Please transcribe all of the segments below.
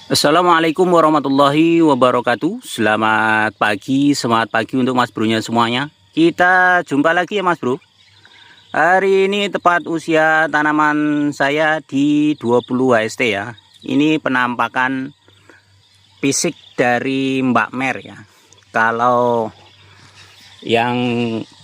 Assalamualaikum warahmatullahi wabarakatuh. Semangat pagi untuk Mas Bro nya semuanya. Kita jumpa lagi ya Mas Bro. Hari ini tepat usia tanaman saya di 20 HST ya. Ini penampakan fisik dari Mbak Mer ya. Kalau yang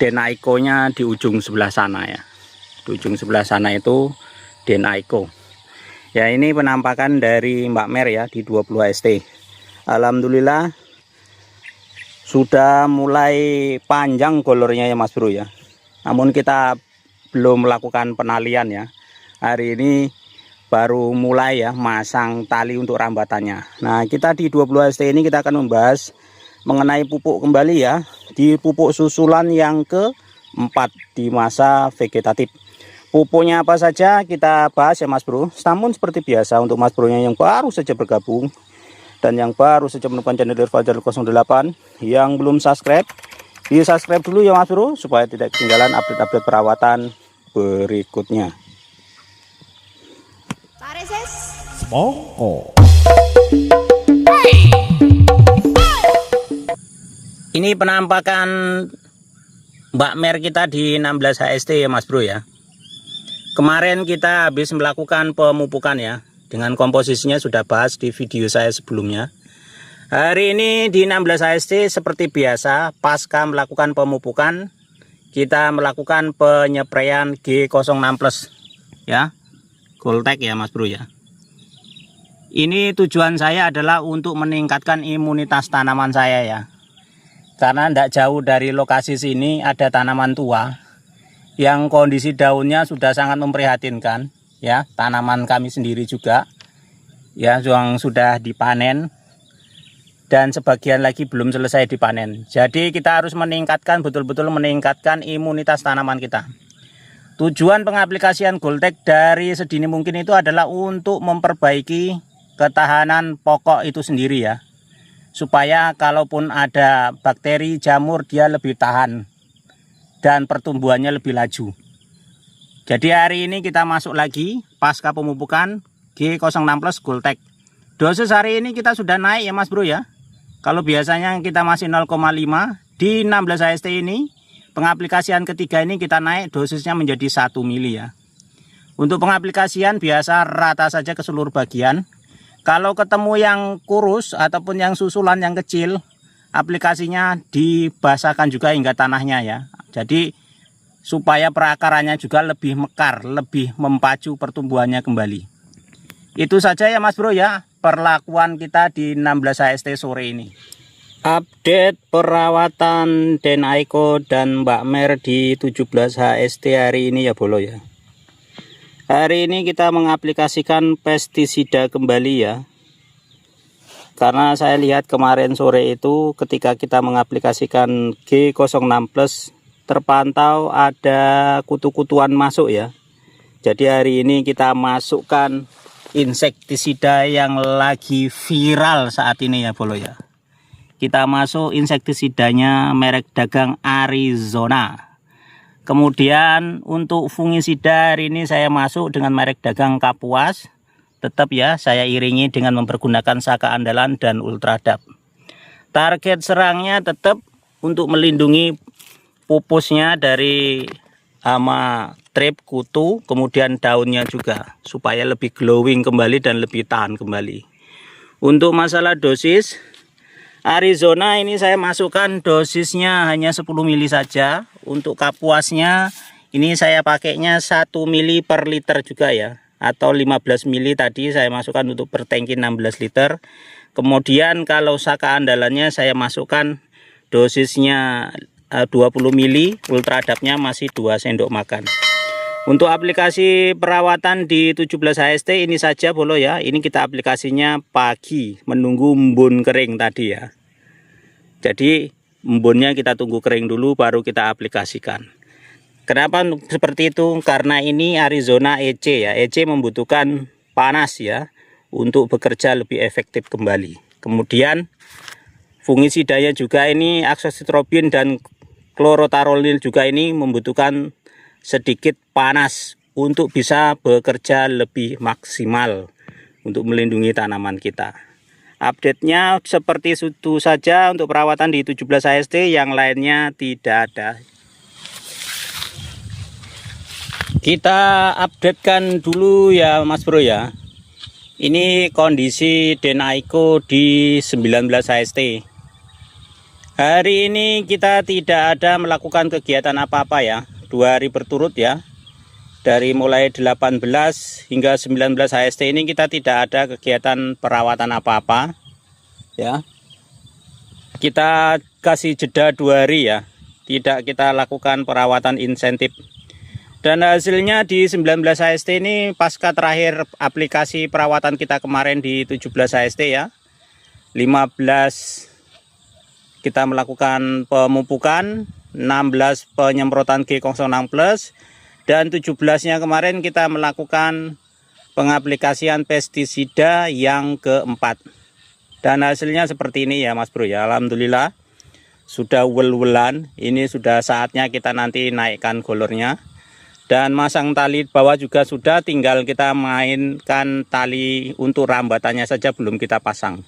Denaiko nya di ujung sebelah sana ya. Di ujung sebelah sana itu Denaiko. Ya, ini penampakan dari Mbak Mer ya di 20 HST. Alhamdulillah sudah mulai panjang golornya ya Mas Bro ya. Namun kita belum melakukan penalian ya. Hari ini baru mulai ya masang tali untuk rambatannya. Nah, kita di 20 HST ini kita akan membahas mengenai pupuk kembali ya. Di pupuk susulan yang keempat di masa vegetatif. Pupuknya apa saja kita bahas ya Mas Bro. Namun seperti biasa untuk Mas Bro yang baru saja bergabung dan yang baru saja menemukan channel Fajar 08 yang belum subscribe, di subscribe dulu ya Mas Bro supaya tidak ketinggalan update-update perawatan berikutnya. Ini penampakan Mbak Mer kita di 16 HST ya Mas Bro ya. Kemarin kita habis melakukan pemupukan ya. Dengan komposisinya sudah bahas di video saya sebelumnya. Hari ini di 16 HST seperti biasa pasca melakukan pemupukan, kita melakukan penyepraian G06+ ya. Goltek ya Mas Bro ya. Ini tujuan saya adalah untuk meningkatkan imunitas tanaman saya ya. Karena tidak jauh dari lokasi sini ada tanaman tua yang kondisi daunnya sudah sangat memprihatinkan ya, tanaman kami sendiri juga ya, yang sudah dipanen dan sebagian lagi belum selesai dipanen. Jadi kita harus meningkatkan, betul-betul meningkatkan imunitas tanaman kita. Tujuan pengaplikasian Goltek dari sedini mungkin itu adalah untuk memperbaiki ketahanan pokok itu sendiri ya, supaya kalaupun ada bakteri jamur dia lebih tahan dan pertumbuhannya lebih laju. Jadi hari ini kita masuk lagi pasca pemupukan G06+ Goltek. Dosis hari ini kita sudah naik ya Mas Bro ya. Kalau biasanya kita masih 0,5, di 16 HST ini pengaplikasian ketiga ini kita naik dosisnya menjadi 1 mili ya. Untuk pengaplikasian biasa rata saja ke seluruh bagian. Kalau ketemu yang kurus ataupun yang susulan yang kecil, aplikasinya dibasahkan juga hingga tanahnya ya. Jadi supaya perakarannya juga lebih mekar, lebih mempacu pertumbuhannya kembali. Itu saja ya Mas Bro ya, perlakuan kita di 16 HST sore ini. Update perawatan Denaiko dan Mbak Mer di 17 HST hari ini ya Bolo ya. Hari ini kita mengaplikasikan pestisida kembali ya. Karena saya lihat kemarin sore itu ketika kita mengaplikasikan G06+ terpantau ada kutu-kutuan masuk ya. Jadi hari ini kita masukkan insektisida yang lagi viral saat ini ya Bolo ya. Kita masuk insektisidanya merek dagang Arizona. Kemudian untuk fungisida hari ini saya masuk dengan merek dagang Kapuas. Tetap ya saya iringi dengan mempergunakan Saka Andalan dan Ultradap. Target serangnya tetap untuk melindungi pupusnya dari hama trip, kutu, kemudian daunnya juga supaya lebih glowing kembali dan lebih tahan kembali. Untuk masalah dosis Arizona ini saya masukkan dosisnya hanya 10 mili saja. Untuk Kapuasnya ini saya pakainya 1 mili per liter juga ya, atau 15 mili tadi saya masukkan untuk per tangki 16 liter. Kemudian kalau Saka Andalannya saya masukkan dosisnya 20 mili, Ultradapnya masih 2 sendok makan. Untuk aplikasi perawatan di 17 HST ini saja Bolo ya. Ini kita aplikasinya pagi menunggu embun kering tadi ya. Jadi embunnya kita tunggu kering dulu baru kita aplikasikan. Kenapa seperti itu? Karena ini Arizona EC ya. EC membutuhkan panas ya untuk bekerja lebih efektif kembali. Kemudian fungisidanya juga ini azoxystrobin dan chlorothalonil juga ini membutuhkan sedikit panas untuk bisa bekerja lebih maksimal untuk melindungi tanaman kita. Update-nya seperti itu saja untuk perawatan di 17 HST, yang lainnya tidak ada. Kita updatekan dulu ya Mas Bro ya. Ini kondisi Denaico di 19 HST. Hari ini kita tidak ada melakukan kegiatan apa-apa ya. 2 hari berturut ya. Dari mulai 18 hingga 19 HST ini kita tidak ada kegiatan perawatan apa-apa ya. Kita kasih jeda 2 hari ya, tidak kita lakukan perawatan insentif. Dan hasilnya di 19 HST ini pasca terakhir aplikasi perawatan kita kemarin di 17 HST ya, 15 kita melakukan pemupukan, 16 penyemprotan G06+, dan 17-nya kemarin kita melakukan pengaplikasian pestisida yang keempat. Dan hasilnya seperti ini ya Mas Bro ya. Alhamdulillah sudah wel-welan. Ini sudah saatnya kita nanti naikkan golornya. Dan masang tali bawah juga sudah, tinggal kita mainkan tali untuk rambatannya saja belum kita pasang.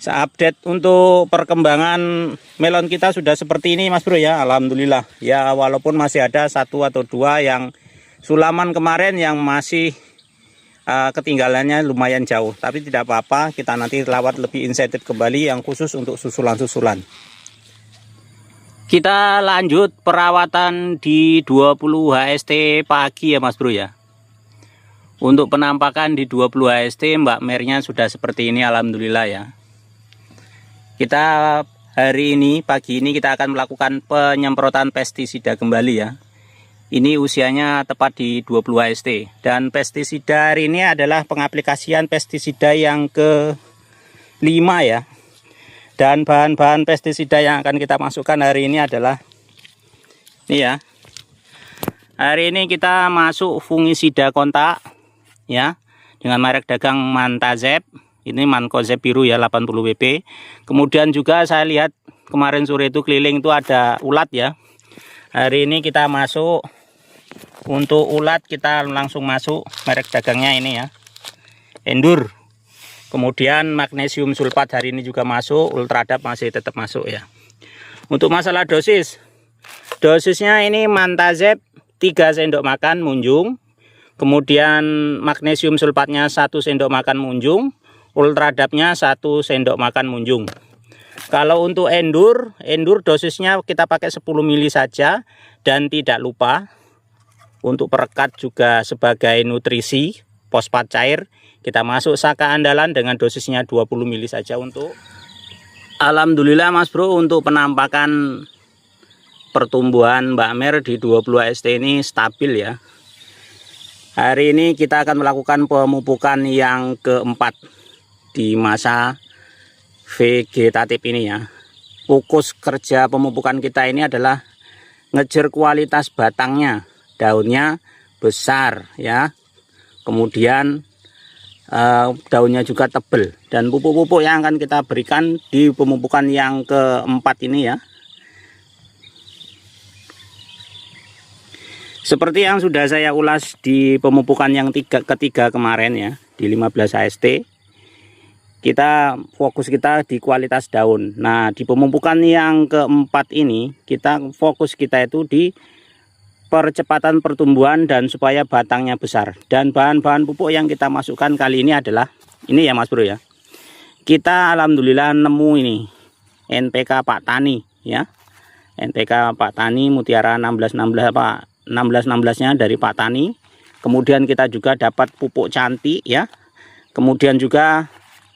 Update untuk perkembangan melon kita sudah seperti ini Mas Bro ya. Alhamdulillah ya, walaupun masih ada 1 atau 2 yang sulaman kemarin yang masih ketinggalannya lumayan jauh, tapi tidak apa-apa, kita nanti lewat lebih insentif kembali yang khusus untuk susulan-susulan. Kita lanjut perawatan di 20 HST pagi ya Mas Bro ya. Untuk penampakan di 20 HST Mbak Mernya sudah seperti ini, alhamdulillah ya. Kita hari ini, pagi ini kita akan melakukan penyemprotan pestisida kembali ya. Ini usianya tepat di 20 HST. Dan pestisida hari ini adalah pengaplikasian pestisida yang ke-5 ya. Dan bahan-bahan pestisida yang akan kita masukkan hari ini adalah ini ya. Hari ini kita masuk fungisida kontak ya, dengan merek dagang Mantazep. Ini Mancozeb biru ya, 80 WP. Kemudian juga saya lihat kemarin sore itu keliling itu ada ulat ya. Hari ini kita masuk untuk ulat, kita langsung masuk merek dagangnya ini ya, Endur. Kemudian magnesium sulfat hari ini juga masuk, Ultradap masih tetap masuk ya. Untuk masalah dosisnya ini Mantazep 3 sendok makan munjung. Kemudian magnesium sulfatnya 1 sendok makan munjung. Ultradapnya 1 sendok makan munjung. Kalau untuk Endur dosisnya kita pakai 10 ml saja. Dan tidak lupa untuk perekat juga sebagai nutrisi fosfat cair, kita masuk Saka Andalan dengan dosisnya 20 ml saja. Untuk alhamdulillah Mas Bro, untuk penampakan pertumbuhan Mbak Mer di 20 HST ini stabil ya. Hari ini kita akan melakukan pemupukan yang keempat di masa vegetatif ini ya. Fokus kerja pemupukan kita ini adalah ngejar kualitas batangnya, daunnya besar ya, kemudian daunnya juga tebal. Dan pupuk-pupuk yang akan kita berikan di pemupukan yang keempat ini ya, seperti yang sudah saya ulas di pemupukan yang ketiga kemarin ya, di 15 HST. Kita fokus kita di kualitas daun. Nah, di pemupukan yang keempat ini kita fokus kita itu di percepatan pertumbuhan dan supaya batangnya besar. Dan bahan-bahan pupuk yang kita masukkan kali ini adalah ini ya Mas Bro ya. Kita alhamdulillah nemu ini NPK Pak Tani ya. NPK Pak Tani Mutiara 1616 Pak, 1616-nya dari Pak Tani. Kemudian kita juga dapat pupuk cantik ya. Kemudian juga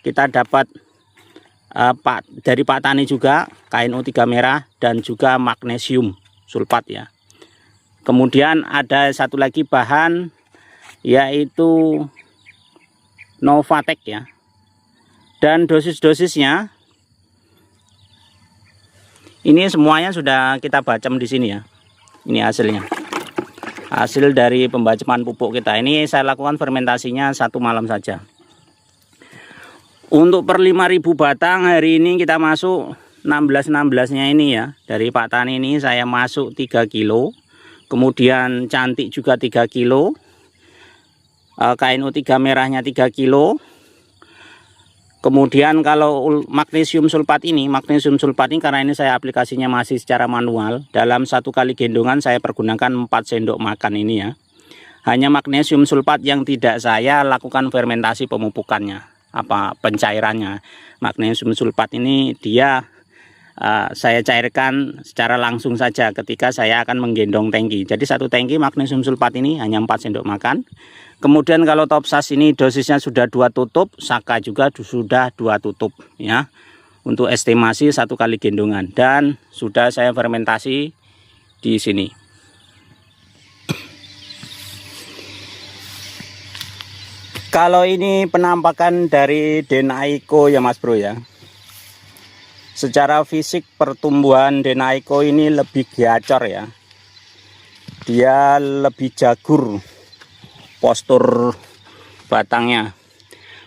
kita dapat dari Pak Tani juga KNO 3 merah dan juga magnesium sulfat ya. Kemudian ada satu lagi bahan yaitu Novatek ya. Dan dosis-dosisnya ini semuanya sudah kita bacem di sini ya. Ini hasilnya. Hasil dari pembaceman pupuk kita ini saya lakukan fermentasinya 1 malam saja. Untuk per 5.000 batang hari ini kita masuk 16-16-nya ini ya. Dari Pak Tani ini saya masuk 3 kilo. Kemudian cantik juga 3 kilo. KNO 3 merahnya 3 kilo. Kemudian kalau magnesium sulfat ini karena ini saya aplikasinya masih secara manual, dalam 1 kali gendongan saya pergunakan 4 sendok makan ini ya. Hanya magnesium sulfat yang tidak saya lakukan fermentasi pemupukannya, pencairannya. Magnesium sulfat ini dia saya cairkan secara langsung saja ketika saya akan menggendong tangki. Jadi 1 tangki magnesium sulfat ini hanya 4 sendok makan. Kemudian kalau Topsas ini dosisnya sudah 2 tutup, Saka juga sudah 2 tutup ya. Untuk estimasi 1 kali gendongan, dan sudah saya fermentasi di sini. Kalau ini penampakan dari Denaiko ya Mas Bro ya. Secara fisik pertumbuhan Denaiko ini lebih gacor ya. Dia lebih jagur postur batangnya.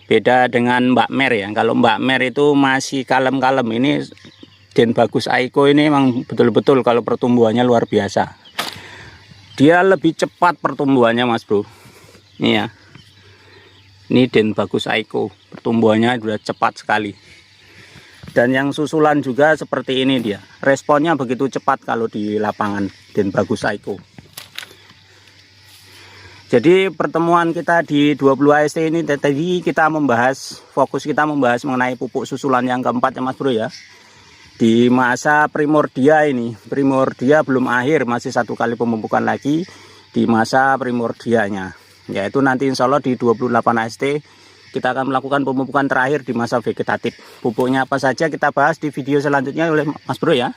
Beda dengan Mbak Mer ya. Kalau Mbak Mer itu masih kalem-kalem, ini Den Bagus Aiko ini memang betul-betul kalau pertumbuhannya luar biasa. Dia lebih cepat pertumbuhannya Mas Bro. Ini ya. Ini Den Bagus Aiko, pertumbuhannya sudah cepat sekali. Dan yang susulan juga seperti ini dia. Responnya begitu cepat kalau di lapangan Den Bagus Aiko. Jadi pertemuan kita di 20 AST ini tadi kita fokus kita membahas mengenai pupuk susulan yang keempat ya Mas Bro ya. Di masa primordia ini, primordia belum akhir, masih 1 kali pemupukan lagi di masa primordianya. Yaitu nanti insya Allah di 28 AST kita akan melakukan pemupukan terakhir di masa vegetatif. Pupuknya apa saja kita bahas di video selanjutnya oleh Mas Bro ya.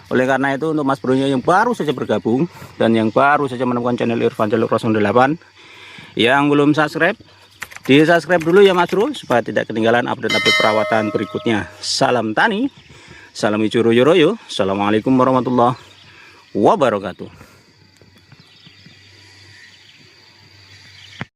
Oleh karena itu untuk Mas Bro-nya yang baru saja bergabung dan yang baru saja menemukan channel Irfan Jaluk 08 yang belum subscribe, di subscribe dulu ya Mas Bro supaya tidak ketinggalan update-update perawatan berikutnya. Salam tani, salam hijau royo royo. Assalamualaikum warahmatullahi wabarakatuh.